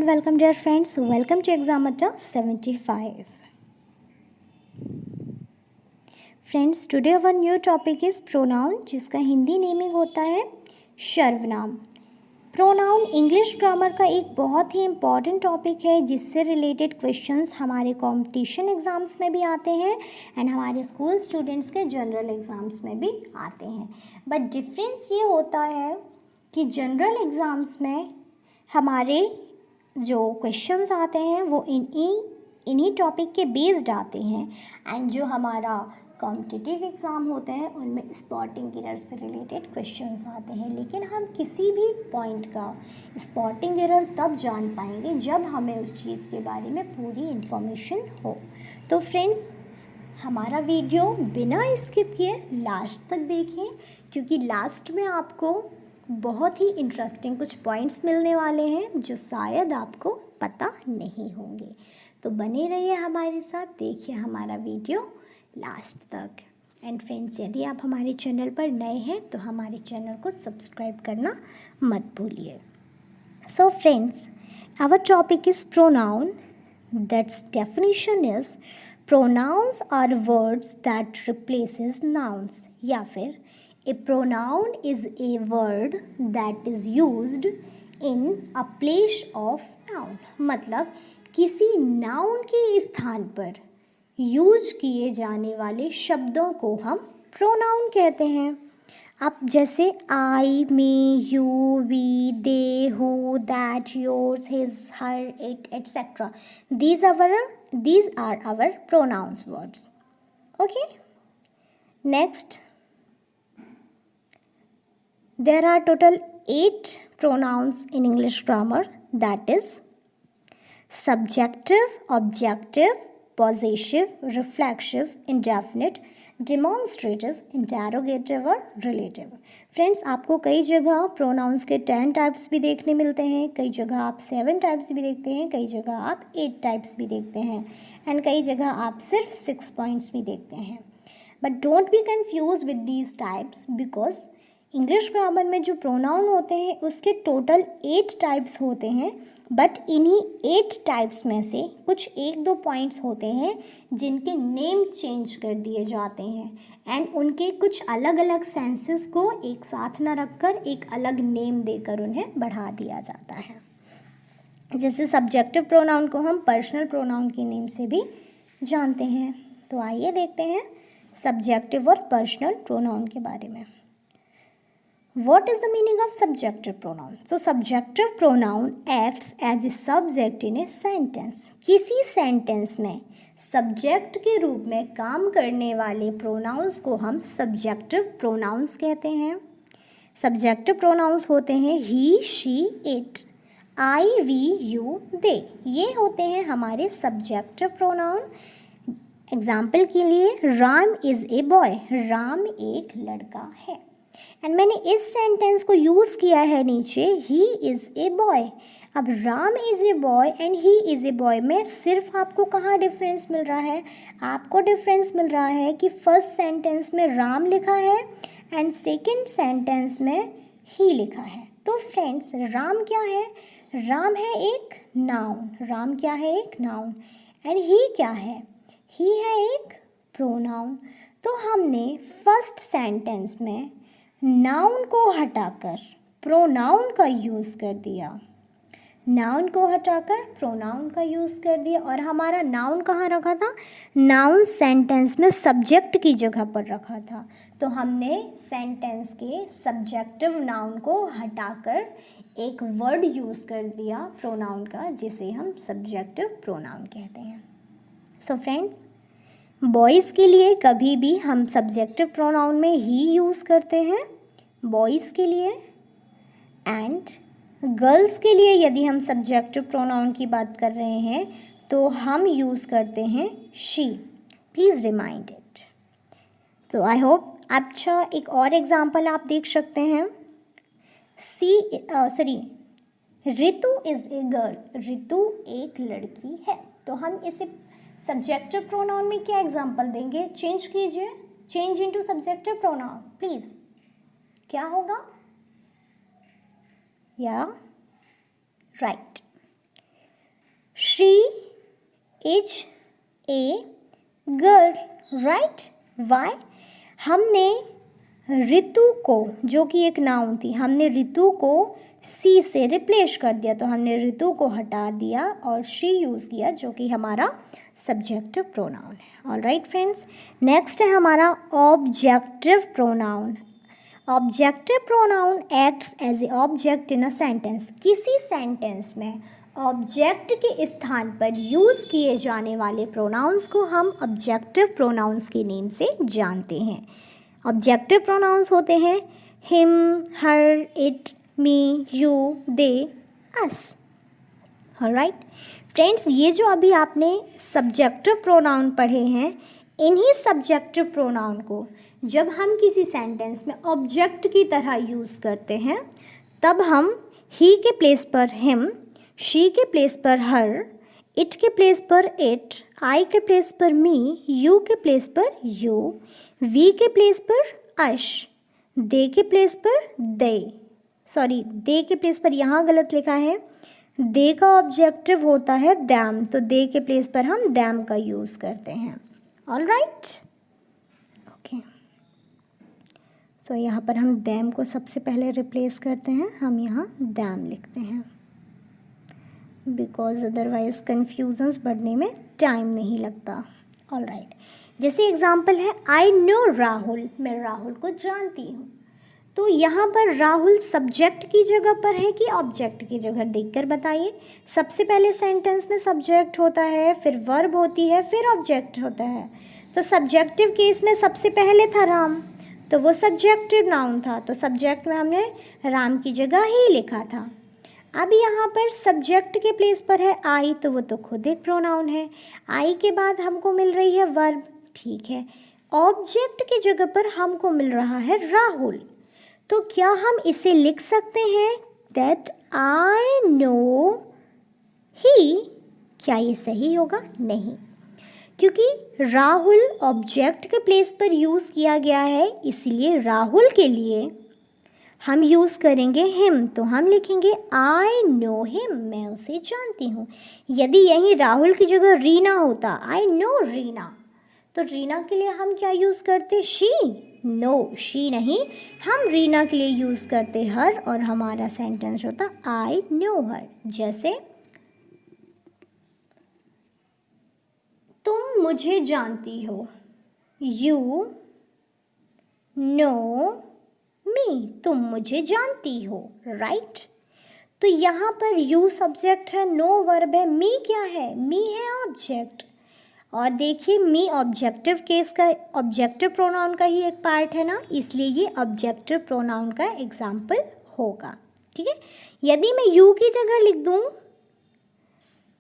and welcome dear friends. Welcome to Exam Atta 75. Friends, today our new topic is pronoun, जिसका Hindi naming होता है सर्वनाम. Pronoun English grammar का एक बहुत ही इम्पॉर्टेंट टॉपिक है जिससे रिलेटेड क्वेश्चंस हमारे कॉम्पिटिशन एग्ज़ाम्स में भी आते हैं एंड हमारे स्कूल स्टूडेंट्स के जनरल एग्ज़ाम्स में भी आते हैं. बट डिफरेंस ये होता है कि जनरल एग्ज़ाम्स में हमारे जो क्वेश्चंस आते हैं वो इन्हीं टॉपिक के बेस्ड आते हैं एंड जो हमारा कॉम्पिटिटिव एग्ज़ाम होते हैं उनमें स्पॉटिंग एरर से रिलेटेड क्वेश्चंस आते हैं. लेकिन हम किसी भी पॉइंट का स्पॉटिंग एरर तब जान पाएंगे जब हमें उस चीज़ के बारे में पूरी इन्फॉर्मेशन हो. तो फ्रेंड्स, हमारा वीडियो बिना स्किप किए लास्ट तक देखें क्योंकि लास्ट में आपको बहुत ही इंटरेस्टिंग कुछ पॉइंट्स मिलने वाले हैं जो शायद आपको पता नहीं होंगे. तो बने रहिए हमारे साथ, देखिए हमारा वीडियो लास्ट तक. एंड फ्रेंड्स, यदि आप हमारे चैनल पर नए हैं तो हमारे चैनल को सब्सक्राइब करना मत भूलिए. So friends, our topic is pronoun. That's definition is pronouns are words that replaces nouns. या फिर a pronoun is a word that is used in a place of noun. मतलब किसी noun के स्थान पर यूज किए जाने वाले शब्दों को हम प्रोनाउन कहते हैं. अब जैसे I, me, you, we, they, who, that, yours, his, her, it, etcetera. These are our pronouns words. Okay? Next, there are total 8 pronouns in English grammar. That is subjective, objective, possessive, reflexive, indefinite, demonstrative, interrogative और relative. Friends, आपको कई जगह pronounce के 10 types भी देखने मिलते हैं, कई जगह आप 7 टाइप्स भी देखते हैं, कई जगह आप 8 टाइप्स भी देखते हैं एंड कई जगह आप सिर्फ 6 पॉइंट्स भी देखते हैं. But don't be confuse with these types because English grammar में जो प्रोनाउन होते हैं उसके टोटल 8 टाइप्स होते हैं. बट इन्हीं 8 टाइप्स में से कुछ 1-2 पॉइंट्स होते हैं जिनके नेम चेंज कर दिए जाते हैं एंड उनके कुछ अलग अलग सेंसेस को एक साथ न रखकर एक अलग नेम देकर उन्हें बढ़ा दिया जाता है. जैसे सब्जेक्टिव प्रोनाउन को हम पर्सनल प्रोनाउन के नेम से भी जानते हैं. तो आइए देखते हैं सब्जेक्टिव और पर्सनल प्रोनाउन के बारे में. What is the meaning of subjective pronoun? So subjective pronoun acts as a subject in a sentence. किसी सेंटेंस में सब्जेक्ट के रूप में काम करने वाले प्रोनाउंस को हम सब्जेक्टिव प्रोनाउंस कहते हैं. सब्जेक्टिव प्रोनाउंस होते हैं he, she, it, I, we, you, they. ये होते हैं हमारे सब्जेक्टिव प्रोनाउन. एग्जाम्पल के लिए, राम इज़ ए बॉय. राम एक लड़का है. एंड मैंने इस सेंटेंस को यूज़ किया है नीचे, ही इज़ ए बॉय. अब Ram is a boy and he is a boy में सिर्फ आपको कहाँ डिफरेंस मिल रहा है? आपको डिफरेंस मिल रहा है कि फर्स्ट सेंटेंस में राम लिखा है एंड सेकंड सेंटेंस में ही लिखा है. तो फ्रेंड्स, राम क्या है? राम है एक नाउन. राम क्या है? एक नाउन. एंड ही क्या है? ही है एक प्रोनाउन. तो हमने फर्स्ट सेंटेंस में नाउन को हटाकर प्रोनाउन का यूज़ कर दिया. नाउन को हटाकर प्रोनाउन का यूज़ कर दिया और हमारा नाउन कहाँ रखा था? नाउन सेंटेंस में सब्जेक्ट की जगह पर रखा था. तो हमने सेंटेंस के सब्जेक्टिव नाउन को हटाकर एक वर्ड यूज़ कर दिया प्रोनाउन का, जिसे हम सब्जेक्टिव प्रोनाउन कहते हैं. सो फ्रेंड्स, बॉयज़ के लिए कभी भी हम सब्जेक्टिव प्रोनाउन में ही यूज़ करते हैं बॉयज़ के लिए. एंड गर्ल्स के लिए यदि हम सब्जेक्टिव प्रोनाउन की बात कर रहे हैं तो हम यूज़ करते हैं शी. Please remind it. तो आई होप. अच्छा, एक और एग्जांपल आप देख सकते हैं. Ritu is a girl. Ritu एक लड़की है. तो हम इसे सब्जेक्टिव प्रोनाउन में क्या एग्जांपल देंगे? चेंज कीजिए. Change into subjective pronoun please. क्या होगा? या right. She is a girl, right. Why? हमने ऋतु को, जो कि एक नाउन थी, हमने ऋतु को सी से रिप्लेस कर दिया, तो हमने ऋतु को हटा दिया और शी यूज़ किया, जो कि हमारा सब्जेक्टिव प्रोनाउन है। ऑल राइट फ्रेंड्स, नेक्स्ट है हमारा objective pronoun. Objective pronoun acts as a object in a sentence. किसी सेंटेंस में ऑब्जेक्ट के स्थान पर यूज़ किए जाने वाले प्रोनाउंस को हम ऑब्जेक्टिव प्रोनाउंस के नेम से जानते हैं। ऑब्जेक्टिव प्रोनाउंस होते हैं him, her, it, me, you, they, us. Alright friends, ये जो अभी आपने सब्जेक्टिव प्रोनाउन पढ़े हैं, इन्हीं सब्जेक्टिव प्रोनाउन को जब हम किसी सेंटेंस में ऑब्जेक्ट की तरह यूज़ करते हैं, तब हम ही के प्लेस पर हिम, शी के प्लेस पर हर, इट के प्लेस पर इट, आई के प्लेस पर मी, यू के प्लेस पर यू, वी के प्लेस पर अश, दे के प्लेस पर दे, सॉरी दे के प्लेस पर यहाँ गलत लिखा है, दे का ऑब्जेक्टिव होता है दैम, तो दे के प्लेस पर हम दैम का यूज़ करते हैं। All right, okay. सो यहाँ पर हम दैम को सबसे पहले रिप्लेस करते हैं, हम यहाँ दैम लिखते हैं, बिकॉज अदरवाइज कन्फ्यूजन्स बढ़ने में टाइम नहीं लगता। ऑल राइट, जैसे एग्जाम्पल है आई नो राहुल, मैं राहुल को जानती हूँ। तो यहाँ पर राहुल सब्जेक्ट की जगह पर है कि ऑब्जेक्ट की जगह, देखकर बताइए। सबसे पहले सेंटेंस में सब्जेक्ट होता है, फिर वर्ब होती है, फिर ऑब्जेक्ट होता है। तो सब्जेक्टिव केस में सबसे पहले था राम, तो वो सब्जेक्टिव नाउन था, तो सब्जेक्ट में हमने राम की जगह ही लिखा था। अब यहाँ पर सब्जेक्ट के प्लेस पर है आई, तो वो तो खुद एक प्रोनाउन है। आई के बाद हमको मिल रही है वर्ब, ठीक है। ऑब्जेक्ट की जगह पर हमको मिल रहा है राहुल, तो क्या हम इसे लिख सकते हैं दैट आई नो ही? क्या ये सही होगा? नहीं, क्योंकि राहुल ऑब्जेक्ट के प्लेस पर यूज़ किया गया है, इसलिए राहुल के लिए हम यूज़ करेंगे हिम, तो हम लिखेंगे आई नो हिम, मैं उसे जानती हूँ। यदि यहीं राहुल की जगह रीना होता, आई नो रीना, तो रीना के लिए हम क्या यूज़ करते? शी। नो, शी नहीं, हम रीना के लिए यूज़ करते हर, और हमारा सेंटेंस होता आई नो हर। जैसे तुम मुझे जानती हो, यू नो मी, तुम मुझे जानती हो, राइट। तो यहाँ पर यू सब्जेक्ट है, नो वर्ब है, मी क्या है? मी है ऑब्जेक्ट। और देखिए मी ऑब्जेक्टिव केस का, ऑब्जेक्टिव प्रोनाउन का ही एक पार्ट है ना, इसलिए ये ऑब्जेक्टिव प्रोनाउन का एग्जाम्पल होगा, ठीक है। यदि मैं यू की जगह लिख दूँ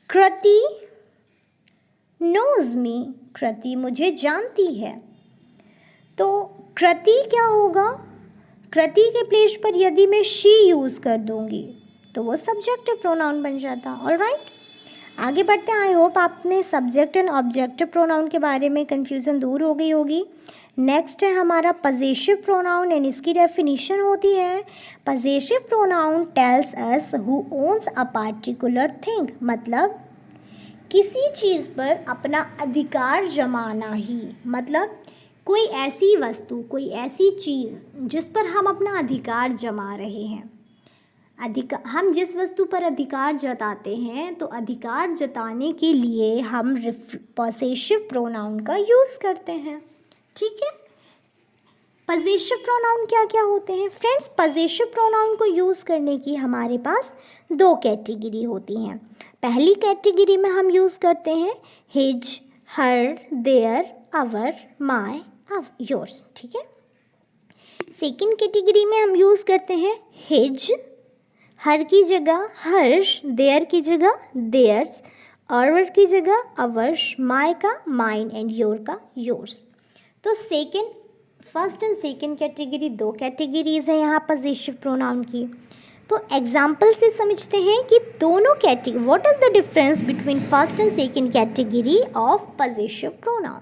कृति नोज मी, कृति मुझे जानती है, तो कृति क्या होगा? कृति के प्लेस पर यदि मैं शी यूज़ कर दूंगी तो वो सब्जेक्टिव प्रोनाउन बन जाता। ऑल राइट, आगे बढ़ते हैं। आई होप आपने सब्जेक्ट एंड ऑब्जेक्टिव प्रोनाउन के बारे में कन्फ्यूज़न दूर हो गई होगी। नेक्स्ट है हमारा पजेसिव प्रोनाउन, एंड इसकी डेफिनेशन होती है possessive pronoun tells us who owns a particular thing, मतलब किसी चीज़ पर अपना अधिकार जमाना ही, मतलब कोई ऐसी वस्तु, कोई ऐसी चीज़ जिस पर हम अपना अधिकार जमा रहे हैं। हम जिस वस्तु पर अधिकार जताते हैं, तो अधिकार जताने के लिए हम पॉसेसिव प्रोनाउन का यूज़ करते हैं, ठीक है। पॉसेसिव प्रोनाउन क्या क्या होते हैं फ्रेंड्स? पॉसेसिव प्रोनाउन को यूज़ करने की हमारे पास दो कैटेगरी होती हैं। पहली कैटेगरी में हम यूज़ करते हैं his, her, their, our, my, yours, ठीक है। सेकेंड कैटेगरी में हम यूज़ करते हैं हिज, हर की जगह हर्ष, देयर की जगह देयर्स, आवर की जगह अवर्स, माय का माइन, एंड योर का योर्स। तो फर्स्ट एंड सेकेंड कैटेगरी, दो कैटेगरीज हैं यहाँ पॉसेसिव प्रोनाउन की। तो एग्जाम्पल से समझते हैं कि दोनों category, what is the difference between first and second category of possessive pronoun.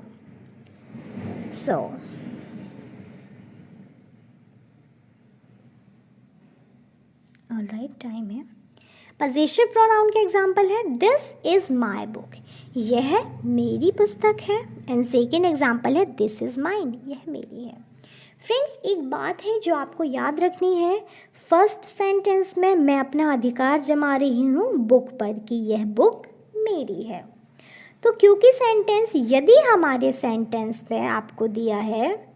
So alright, time है। पजेसिव प्रोनाउन के एग्जाम्पल है दिस इज़ माई बुक, यह मेरी पुस्तक है। एंड सेकेंड एग्जाम्पल है दिस इज़ माइन, यह मेरी है। फ्रेंड्स, एक बात है जो आपको याद रखनी है, फर्स्ट सेंटेंस में मैं अपना अधिकार जमा रही हूँ बुक पर कि यह बुक मेरी है। तो क्योंकि सेंटेंस, यदि हमारे सेंटेंस में आपको दिया है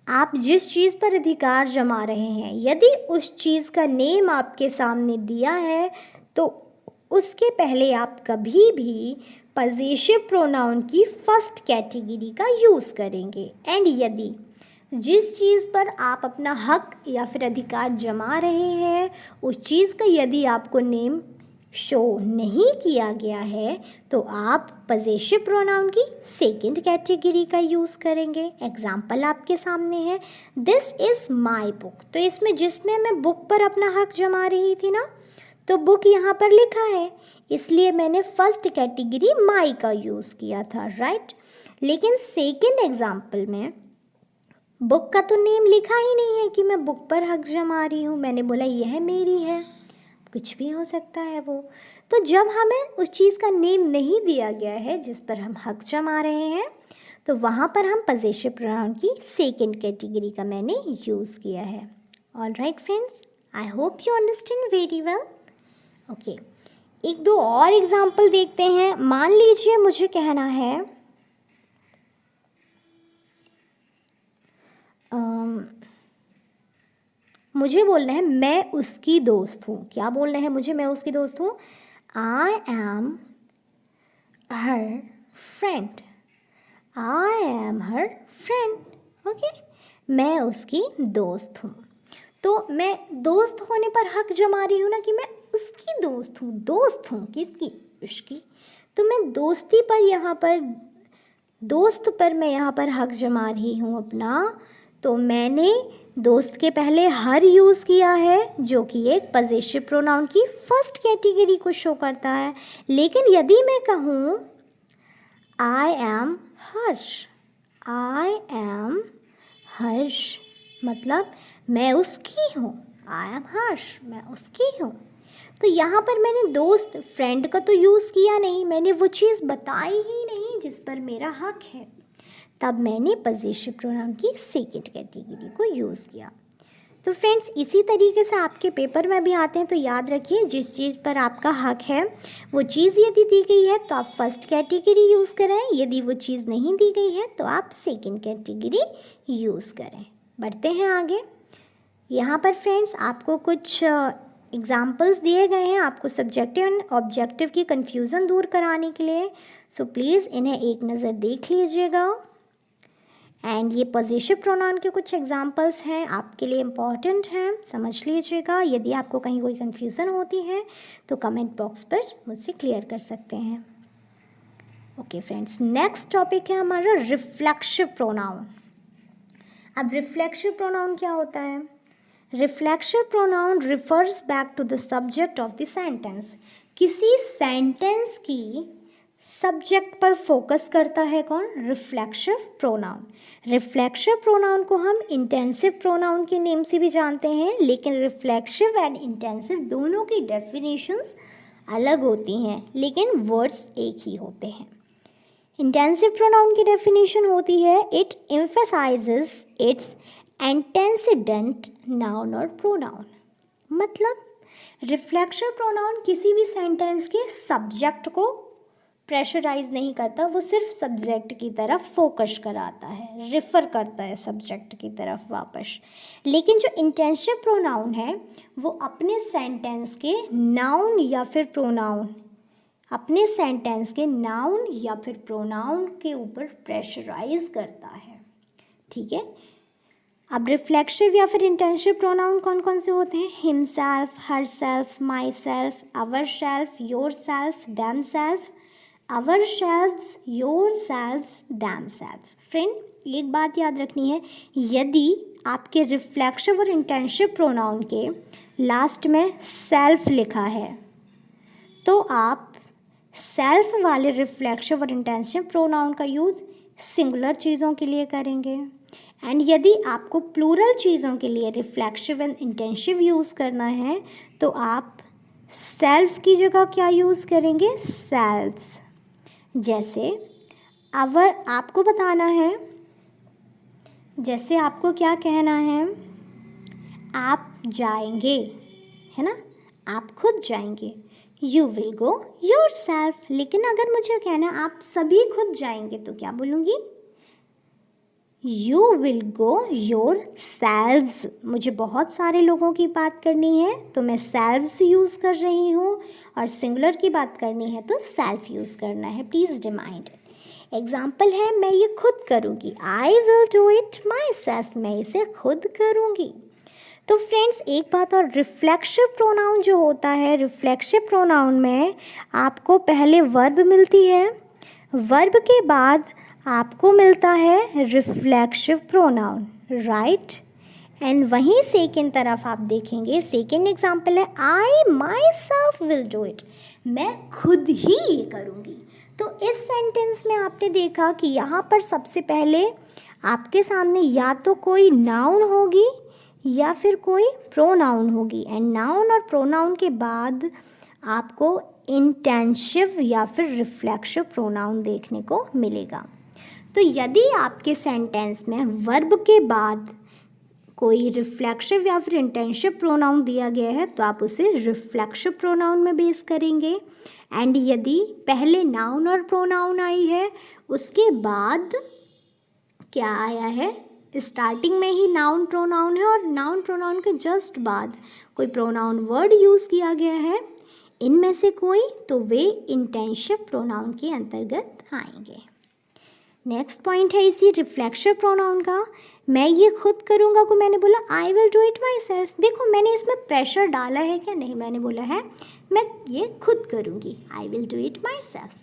आप जिस चीज़ पर अधिकार जमा रहे हैं, यदि उस चीज़ का नेम आपके सामने दिया है तो उसके पहले आप कभी भी पजेसिव प्रोनाउन की फर्स्ट कैटेगरी का यूज़ करेंगे। एंड यदि जिस चीज़ पर आप अपना हक या फिर अधिकार जमा रहे हैं उस चीज़ का यदि आपको नेम शो नहीं किया गया है तो आप पजेसिव प्रोनाउन की सेकंड कैटेगरी का यूज़ करेंगे। एग्जाम्पल आपके सामने है दिस इज़ माई बुक, तो इसमें जिसमें मैं बुक पर अपना हक जमा रही थी ना, तो बुक यहाँ पर लिखा है इसलिए मैंने फर्स्ट कैटेगरी माई का यूज़ किया था, राइट। लेकिन सेकंड एग्जाम्पल में बुक का तो नेम लिखा ही नहीं है कि मैं बुक पर हक जमा रही हूँ, मैंने बोला यह मेरी है, कुछ भी हो सकता है वो। तो जब हमें उस चीज़ का नेम नहीं दिया गया है जिस पर हम हक जमा रहे हैं तो वहाँ पर हम पजेसिव प्रोनाउन की सेकंड कैटेगरी का मैंने यूज़ किया है। All right friends, I hope you understand very well. Okay, एक दो और एग्जाम्पल देखते हैं। मान लीजिए मुझे कहना है मुझे बोलना है मैं उसकी दोस्त हूँ। क्या बोलना है मुझे? मैं उसकी दोस्त हूँ। I am her friend, I am her friend. Okay, मैं उसकी दोस्त हूँ। तो मैं दोस्त होने पर हक जमा रही हूँ ना कि मैं उसकी दोस्त हूँ। दोस्त हूँ किसकी? उसकी। तो मैं दोस्ती पर यहाँ पर, दोस्त पर मैं यहाँ पर हक जमा रही हूँ अपना। तो मैंने दोस्त के पहले हर यूज़ किया है जो कि एक पजेसिव प्रोनाउन की फर्स्ट कैटेगरी को शो करता है। लेकिन यदि मैं कहूँ I am Harsh, I am हर्ष मतलब मैं उसकी हूँ। आई एम हर्ष, मैं उसकी हूँ। तो यहाँ पर मैंने दोस्त फ्रेंड का तो यूज़ किया नहीं, मैंने वो चीज़ बताई ही नहीं जिस पर मेरा हक है, तब मैंने पजेसिव प्रोनाउन की सेकंड कैटेगरी को यूज़ किया। तो फ्रेंड्स, इसी तरीके से आपके पेपर में भी आते हैं, तो याद रखिए जिस चीज़ पर आपका हक है वो चीज़ यदि दी गई है तो आप फर्स्ट कैटेगरी यूज़ करें, यदि वो चीज़ नहीं दी गई है तो आप सेकंड कैटेगरी यूज़ करें। बढ़ते हैं आगे। यहाँ पर फ्रेंड्स आपको कुछ एग्जाम्पल्स दिए गए हैं आपको सब्जेक्टिव एंड ऑब्जेक्टिव की कन्फ्यूज़न दूर कराने के लिए। सो प्लीज़ इन्हें एक नज़र देख लीजिएगा। एंड ये पजेसिव प्रोनाउन के कुछ एग्जाम्पल्स हैं, आपके लिए इम्पॉर्टेंट हैं, समझ लीजिएगा। यदि आपको कहीं कोई कन्फ्यूज़न होती है तो कमेंट बॉक्स पर मुझसे क्लियर कर सकते हैं। ओके फ्रेंड्स, नेक्स्ट टॉपिक है हमारा रिफ्लेक्सिव प्रोनाउन। अब रिफ्लेक्सिव प्रोनाउन क्या होता है? Reflexive pronoun refers back to the subject of the sentence. किसी सेंटेंस की सब्जेक्ट पर फोकस करता है कौन? Reflexive pronoun. रिफ्लेक्सिव प्रोनाउन को हम इंटेंसिव प्रोनाउन के नेम से भी जानते हैं, लेकिन रिफ्लेक्सिव एंड इंटेंसिव दोनों की डेफिनेशंस अलग होती हैं, लेकिन वर्ड्स एक ही होते हैं। इंटेंसिव प्रोनाउन की डेफिनेशन होती है it emphasises it's antecedent noun और प्रोनाउन। मतलब रिफ्लेक्सिव प्रोनाउन किसी भी सेंटेंस के सब्जेक्ट को प्रेशराइज नहीं करता, वो सिर्फ सब्जेक्ट की तरफ फोकस कराता है, रेफ़र करता है सब्जेक्ट की तरफ वापस। लेकिन जो इंटेंसिव प्रोनाउन है वो अपने सेंटेंस के नाउन या फिर प्रोनाउन, अपने सेंटेंस के नाउन या फिर प्रोनाउन के ऊपर प्रेशराइज करता है। ठीक है, अब रिफ्लेक्सिव या फिर इंटेंसिव प्रोनाउन कौन कौन से होते हैं? Himself, herself, my self, our self, your self, them self, ourselves, yourselves, themselves। Friend, एक बात याद रखनी है, यदि आपके रिफ्लेक्सिव और इंटेंसिव प्रोनाउन के लास्ट में सेल्फ लिखा है तो आप सेल्फ वाले रिफ्लेक्सिव और इंटेंसिव प्रोनाउन का यूज़ सिंगुलर चीज़ों के लिए करेंगे। एंड यदि आपको प्लूरल चीज़ों के लिए रिफ्लेक्सिव एंड इंटेंसिव यूज़ करना है तो आप सेल्फ की जगह क्या यूज़ करेंगे, सेल्व्स। जैसे अगर आपको बताना है, जैसे आपको क्या कहना है, आप जाएंगे, है ना, आप खुद जाएंगे, you will go your self. लेकिन अगर मुझे कहना है आप सभी खुद जाएंगे तो क्या बोलूँगी, you will go your selves. मुझे बहुत सारे लोगों की बात करनी है तो मैं सेल्व्स यूज़ कर रही हूँ, और सिंगुलर की बात करनी है तो सेल्फ यूज़ करना है। Please remind. एग्जाम्पल है, मैं ये खुद करूँगी, I will do it my self, मैं इसे खुद करूँगी। तो फ्रेंड्स एक बात और, रिफ्लेक्सिव प्रोनाउन जो होता है, रिफ्लेक्सिव प्रोनाउन में आपको पहले वर्ब मिलती है, वर्ब के बाद आपको मिलता है रिफ्लेक्सिव प्रोनाउन, राइट। एंड वहीं सेकेंड तरफ आप देखेंगे, सेकेंड एग्जाम्पल है, I myself will do it, मैं खुद ही ये करूँगी। तो इस सेंटेंस में आपने देखा कि यहाँ पर सबसे पहले आपके सामने या तो कोई नाउन होगी या फिर कोई प्रोनाउन होगी, एंड नाउन और प्रोनाउन के बाद आपको इंटेंसिव या फिर रिफ्लेक्सिव प्रोनाउन देखने को मिलेगा। तो यदि आपके सेंटेंस में वर्ब के बाद कोई रिफ्लेक्सिव या फिर इंटेंसिव प्रोनाउन दिया गया है तो आप उसे रिफ्लेक्सिव प्रोनाउन में बेस करेंगे। एंड यदि पहले नाउन और प्रोनाउन आई है, उसके बाद क्या आया है, स्टार्टिंग में ही नाउन प्रोनाउन है और नाउन प्रोनाउन के जस्ट बाद कोई प्रोनाउन वर्ड यूज़ किया गया है, इनमें से कोई, तो वे इंटेंसिव प्रोनाउन के अंतर्गत आएंगे। नेक्स्ट पॉइंट है इसी रिफ्लेक्सिव प्रोनाउन का, मैं ये खुद करूँगा को मैंने बोला I will do it my self. देखो मैंने इसमें प्रेशर डाला है क्या, नहीं, मैंने बोला है मैं ये खुद करूँगी, I will do it my self.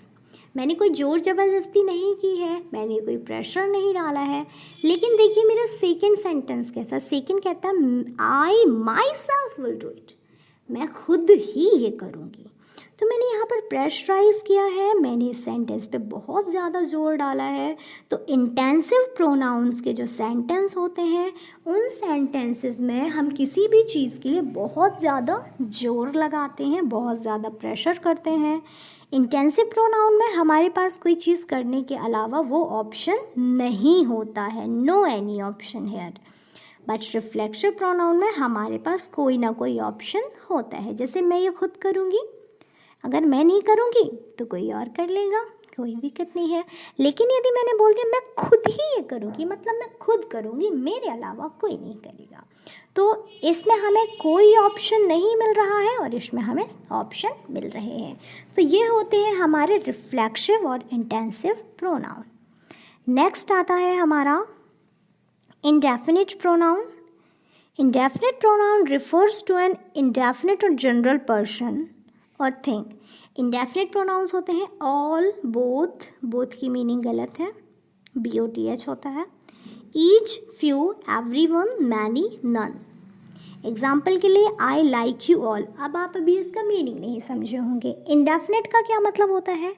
मैंने कोई ज़ोर ज़बरदस्ती नहीं की है, मैंने कोई प्रेशर नहीं डाला है। लेकिन देखिए मेरा सेकंड सेंटेंस कैसा, सेकंड कहता है I myself will do it, मैं खुद ही ये करूँगी। तो मैंने यहाँ पर प्रेशराइज किया है, मैंने इस सेंटेंस पे बहुत ज़्यादा जोर डाला है। तो इंटेंसिव प्रोनाउंस के जो सेंटेंस होते हैं, उन सेंटेंसेस में हम किसी भी चीज़ के लिए बहुत ज़्यादा जोर लगाते हैं, बहुत ज़्यादा प्रेशर करते हैं। इंटेंसिव प्रोनाउन में हमारे पास कोई चीज़ करने के अलावा वो ऑप्शन नहीं होता है, no any option here. But reflexive pronoun में हमारे पास कोई ना कोई ऑप्शन होता है। जैसे मैं ये खुद करूँगी, अगर मैं नहीं करूँगी तो कोई और कर लेगा, कोई दिक्कत नहीं है। लेकिन यदि मैंने बोल दिया मैं खुद ही ये करूँगी, मतलब मैं खुद करूँगी, मेरे अलावा कोई नहीं करेगा, तो इसमें हमें कोई ऑप्शन नहीं मिल रहा है और इसमें हमें ऑप्शन मिल रहे हैं। तो ये होते हैं हमारे रिफ्लेक्सिव और इंटेंसिव प्रोनाउन। नेक्स्ट आता है हमारा indefinite pronoun. Indefinite pronoun refers to an indefinite और जनरल पर्सन और थिंग। इंडेफिनिट प्रोनाउंस होते हैं ऑल, बोथ, बोथ की मीनिंग गलत है, BOTH होता है, each, few, everyone, many, none. Example के लिए आई लाइक यू ऑल, अब आप अभी इसका मीनिंग नहीं समझे होंगे। इंडेफिनिट का क्या मतलब होता है,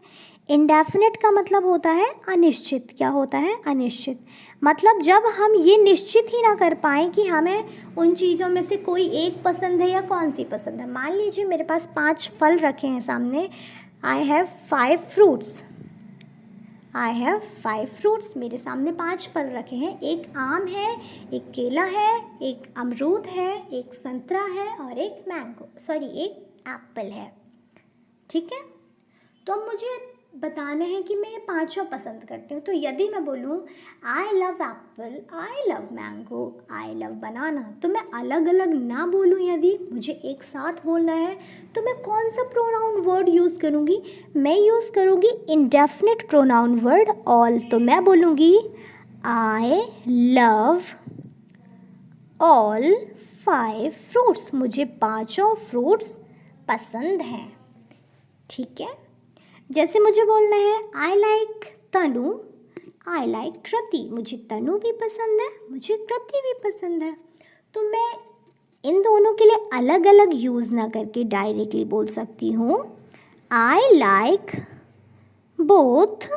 इंडेफिनिट का मतलब होता है अनिश्चित। क्या होता है, अनिश्चित। मतलब जब हम ये निश्चित ही ना कर पाएँ कि हमें उन चीज़ों में से कोई एक पसंद है या कौन सी पसंद है। मान लीजिए मेरे पास 5 फल रखे हैं सामने, I have 5 fruits, I have 5 fruits, मेरे सामने 5 फल रखे हैं, एक आम है, एक केला है, एक अमरूद है, एक संतरा है और एक मैंगो, सॉरी एक एप्पल है, ठीक है। तो अब मुझे बताना है कि मैं ये पांचों पसंद करती हूँ। तो यदि मैं बोलूँ I love apple, I love mango, I love banana, तो मैं अलग अलग ना बोलूँ, यदि मुझे एक साथ बोलना है तो मैं कौन सा प्रोनाउन वर्ड यूज़ करूँगी, मैं यूज़ करूँगी इंडेफिनिट प्रोनाउन वर्ड ऑल। तो मैं बोलूँगी आई लव ऑल 5 फ्रूट्स, मुझे पाँचों फ्रूट्स पसंद हैं, ठीक है। जैसे मुझे बोलना है I like Tanu, I like कृति, मुझे तनु भी पसंद है, मुझे कृति भी पसंद है। तो मैं इन दोनों के लिए अलग अलग यूज़ ना करके डायरेक्टली बोल सकती हूँ I like both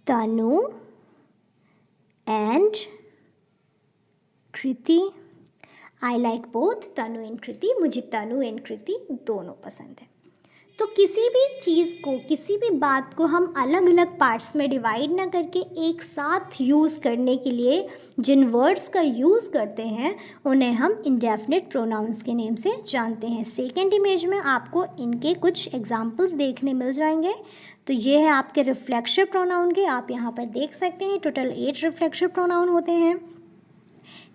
Tanu and Kriti, I like both Tanu and Kriti, मुझे तनु एंड कृति दोनों पसंद है। तो किसी भी चीज़ को, किसी भी बात को हम अलग अलग पार्ट्स में डिवाइड ना करके एक साथ यूज़ करने के लिए जिन वर्ड्स का यूज़ करते हैं उन्हें हम इंडेफिनिट प्रोनाउंस के नेम से जानते हैं। सेकेंड इमेज में आपको इनके कुछ एग्जाम्पल्स देखने मिल जाएंगे। तो ये है आपके रिफ्लेक्सिव प्रोनाउन के, आप यहाँ पर देख सकते हैं टोटल 8 रिफ्लेक्सिव प्रोनाउन होते हैं।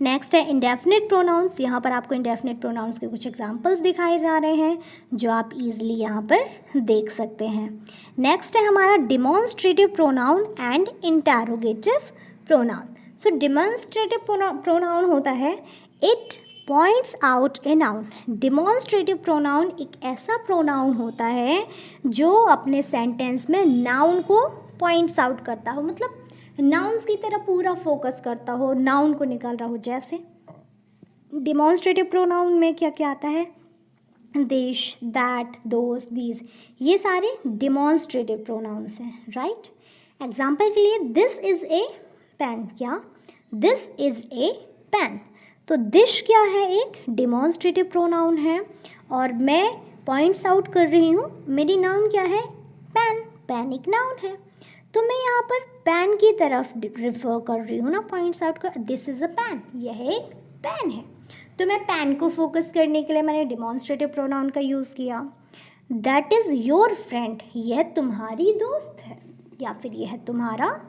नेक्स्ट है इंडेफिनिट प्रोनाउंस, यहाँ पर आपको इंडेफिनिट प्रोनाउंस के कुछ एग्जांपल्स दिखाए जा रहे हैं जो आप इजीली यहाँ पर देख सकते हैं। नेक्स्ट है हमारा demonstrative pronoun and interrogative pronoun. So demonstrative pronoun होता है it points out a noun. Demonstrative pronoun एक ऐसा प्रोनाउन होता है जो अपने सेंटेंस में नाउन को पॉइंट्स आउट करता हो, मतलब नाउन्स की तरह पूरा फोकस करता हो, नाउन को निकाल रहा हो। जैसे डिमॉन्स्ट्रेटिव प्रोनाउन में क्या क्या आता है, दिस, दैट, दोस, दीज, ये सारे डिमॉन्स्ट्रेटिव प्रोनाउंस हैं, राइट। एग्जाम्पल के लिए दिस इज़ ए पेन, क्या दिस इज़ ए पेन, तो दिस क्या है, एक डिमॉन्स्ट्रेटिव प्रोनाउन है और मैं पॉइंट्स आउट कर रही हूँ, मेरी नाउन क्या है, पेन, पेन एक नाउन है, तो मैं यहाँ पर पेन की तरफ रिफर कर रही हूँ ना, पॉइंट्स आउट कर, दिस इज़ अ पेन, यह एक पेन है। तो मैं पेन को फोकस करने के लिए मैंने डिमॉन्स्ट्रेटिव प्रोनाउन का यूज़ किया। दैट इज़ योर फ्रेंड, यह तुम्हारी दोस्त है, या फिर यह तुम्हारा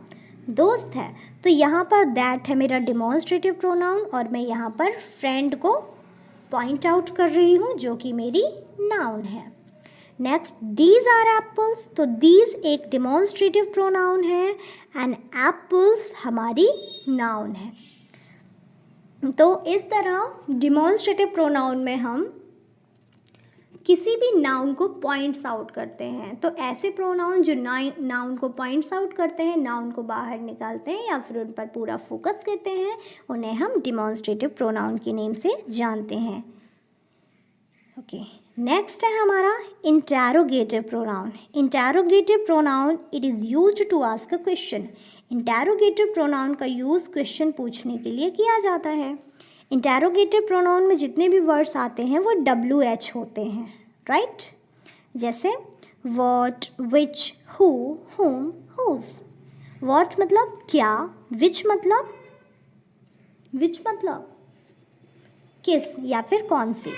दोस्त है। तो यहाँ पर दैट है मेरा डिमॉन्स्ट्रेटिव प्रोनाउन और मैं यहाँ पर फ्रेंड को पॉइंट आउट कर रही हूँ जो कि मेरी नाउन है। नेक्स्ट दीज आर एप्पल्स, तो दीज एक डिमॉन्स्ट्रेटिव प्रोनाउन है एंड एप्पल्स हमारी नाउन है। तो इस तरह डिमॉन्स्ट्रेटिव प्रोनाउन में हम किसी भी नाउन को पॉइंट्स आउट करते हैं। तो ऐसे प्रोनाउन जो नाउन को पॉइंट्स आउट करते हैं, नाउन को बाहर निकालते हैं या फिर उन पर पूरा फोकस करते हैं, उन्हें हम डिमॉन्स्ट्रेटिव प्रोनाउन के नेम से जानते हैं। ओके, नेक्स्ट है हमारा interrogative pronoun. Interrogative pronoun it is used to ask a question. Interrogative pronoun का यूज़ क्वेश्चन पूछने के लिए किया जाता है। इंटरोगेटिव प्रोनाउन में जितने भी वर्ड्स आते हैं वो WH होते हैं, राइट। जैसे what, which, who, whom, whose। What मतलब क्या, विच मतलब किस या फिर कौन सी,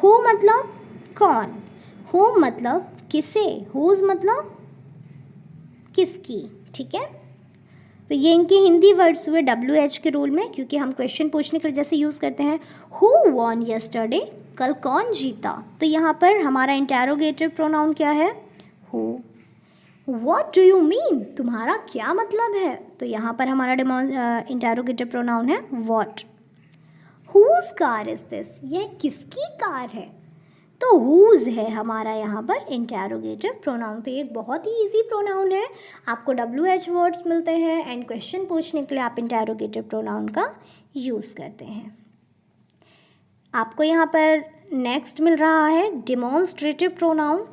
हु मतलब कौन, whom मतलब किसे, whose मतलब किसकी, ठीक है। तो ये इनके हिंदी वर्ड्स हुए WH के रूल में, क्योंकि हम क्वेश्चन पूछने के लिए जैसे यूज़ करते हैं हु वॉन यस्टरडे, कल कौन जीता, तो यहाँ पर हमारा इंटरोगेटिव प्रोनाउन क्या है, who. What do you mean, तुम्हारा क्या मतलब है, तो यहाँ पर हमारा इंटरोगेटिव प्रोनाउन है what. Whose car is this, यह किसकी कार है, तो हुज है हमारा यहाँ पर इंटरोगेटिव प्रोनाउन। तो ये एक बहुत ही इजी प्रोनाउन है, आपको WH वर्ड्स मिलते हैं एंड क्वेश्चन पूछने के लिए आप इंटरोगेटिव प्रोनाउन का यूज़ करते हैं। आपको यहाँ पर नेक्स्ट मिल रहा है डिमॉन्स्ट्रेटिव प्रोनाउन।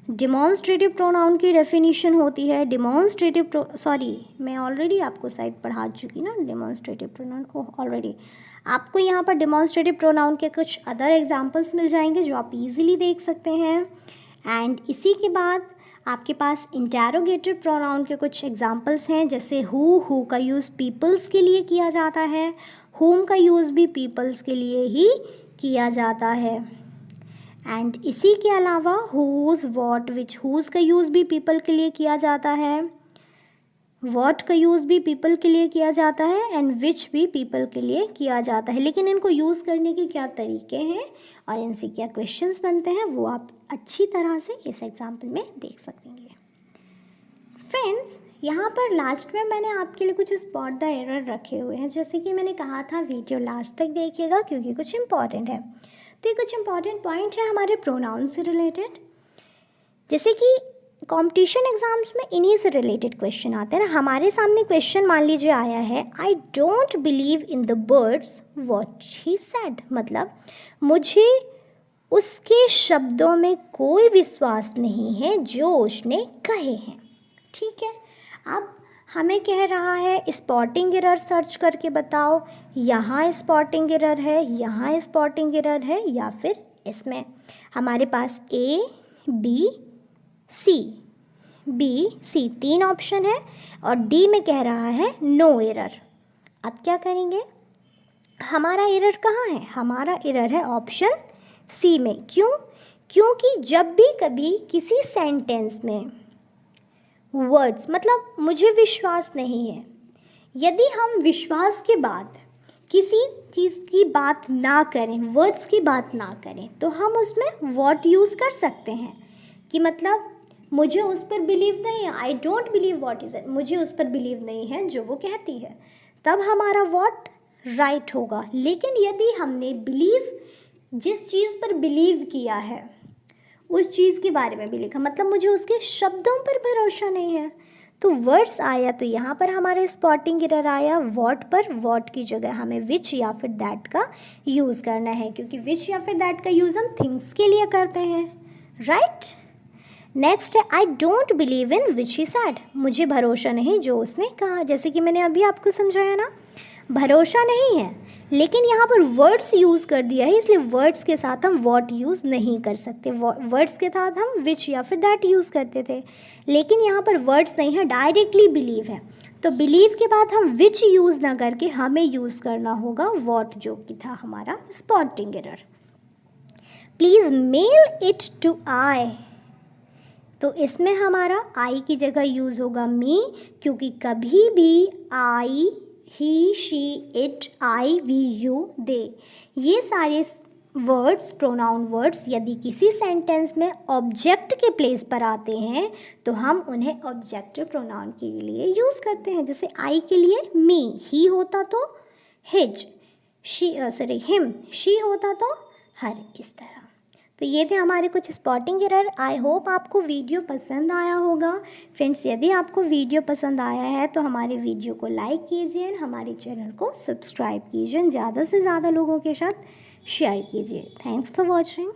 डिमॉन्स्ट्रेटिव प्रोनाउन की डेफिनेशन होती है मैं ऑलरेडी आपको शायद पढ़ा चुकी ना डिमॉन्स्ट्रेटिव प्रोनाउन को ऑलरेडी। आपको यहाँ पर डिमॉन्स्ट्रेटिव प्रोनाउन के कुछ अदर एग्जांपल्स मिल जाएंगे जो आप इजीली देख सकते हैं। एंड इसी के बाद आपके पास इंटरोगेटिव प्रोनाउन के कुछ एग्जांपल्स हैं, जैसे हु का यूज़ पीपल्स के लिए किया जाता है, whom का यूज़ भी पीपल्स के लिए ही किया जाता है। एंड इसी के अलावा हुज, वॉट, विच, हुज का यूज़ भी पीपल के लिए किया जाता है, वॉट का यूज़ भी पीपल के लिए किया जाता है एंड विच भी पीपल के लिए किया जाता है। लेकिन इनको यूज़ करने के क्या तरीके हैं और इनसे क्या क्वेश्चंस बनते हैं वो आप अच्छी तरह से इस एग्जाम्पल में देख सकेंगे। फ्रेंड्स, यहाँ पर लास्ट में मैंने आपके लिए कुछ स्पॉट द एरर रखे हुए हैं। जैसे कि मैंने कहा था वीडियो लास्ट तक देखिएगा क्योंकि कुछ इंपॉर्टेंट है। तो ये कुछ इंपॉर्टेंट पॉइंट है हमारे प्रोनाउन से रिलेटेड, जैसे कि कंपटीशन एग्जाम्स में इन्हीं से रिलेटेड क्वेश्चन आते हैं ना। हमारे सामने क्वेश्चन मान लीजिए आया है, I don't believe in the birds what he said, मतलब मुझे उसके शब्दों में कोई विश्वास नहीं है जो उसने कहे हैं। ठीक है, अब हमें कह रहा है स्पॉटिंग एरर सर्च करके बताओ, यहाँ स्पॉटिंग एरर है, यहाँ स्पॉटिंग एरर है, या फिर इसमें। हमारे पास ए बी सी 3 ऑप्शन है और डी में कह रहा है नो एरर। अब क्या करेंगे, हमारा एरर कहाँ है, हमारा एरर है ऑप्शन सी में। क्यों? क्योंकि जब भी कभी किसी सेंटेंस में वर्ड्स, मतलब मुझे विश्वास नहीं है, यदि हम विश्वास के बाद किसी चीज़ की बात ना करें, वर्ड्स की बात ना करें, तो हम उसमें व्हाट यूज़ कर सकते हैं कि मतलब मुझे उस पर बिलीव नहीं है, I don't believe what is it, मुझे उस पर बिलीव नहीं है जो वो कहती है, तब हमारा व्हाट राइट होगा। लेकिन यदि हमने जिस चीज़ पर बिलीव किया है उस चीज़ के बारे में भी लिखा, मतलब मुझे उसके शब्दों पर भरोसा नहीं है, तो वर्ड्स आया तो यहाँ पर हमारे स्पॉटिंग एरर आया व्हाट पर। व्हाट की जगह हमें विच या फिर दैट का यूज़ करना है, क्योंकि विच या फिर दैट का यूज़ हम थिंग्स के लिए करते हैं, राइट। नेक्स्ट है I don't believe in which he sad, मुझे भरोसा नहीं जो उसने कहा। जैसे कि मैंने अभी आपको समझाया ना, भरोसा नहीं है, लेकिन यहाँ पर वर्ड्स यूज़ कर दिया है, इसलिए वर्ड्स के साथ हम व्हाट यूज़ नहीं कर सकते। वर्ड्स के साथ हम विच या फिर दैट यूज़ करते थे, लेकिन यहाँ पर वर्ड्स नहीं है, डायरेक्टली बिलीव है। तो बिलीव के बाद हम विच यूज़ ना करके हमें यूज़ करना होगा व्हाट, जो कि था हमारा spotting error. Please mail it to I, तो इसमें हमारा आई की जगह यूज़ होगा मी, क्योंकि कभी भी I, he, she, it, I, we, you, they, ये सारे वर्ड्स, प्रोनाउन वर्ड्स, यदि किसी सेंटेंस में ऑब्जेक्ट के प्लेस पर आते हैं तो हम उन्हें ऑब्जेक्टिव प्रोनाउन के लिए यूज़ करते हैं। जैसे आई के लिए मी, ही होता तो हिज, हिम, शी होता तो हर, इस तरह। तो ये थे हमारे कुछ स्पॉटिंग एरर। आई होप आपको वीडियो पसंद आया होगा। फ्रेंड्स, यदि आपको वीडियो पसंद आया है तो हमारे वीडियो को लाइक कीजिए, हमारे चैनल को सब्सक्राइब कीजिए, ज़्यादा से ज़्यादा लोगों के साथ शेयर कीजिए। Thanks for watching.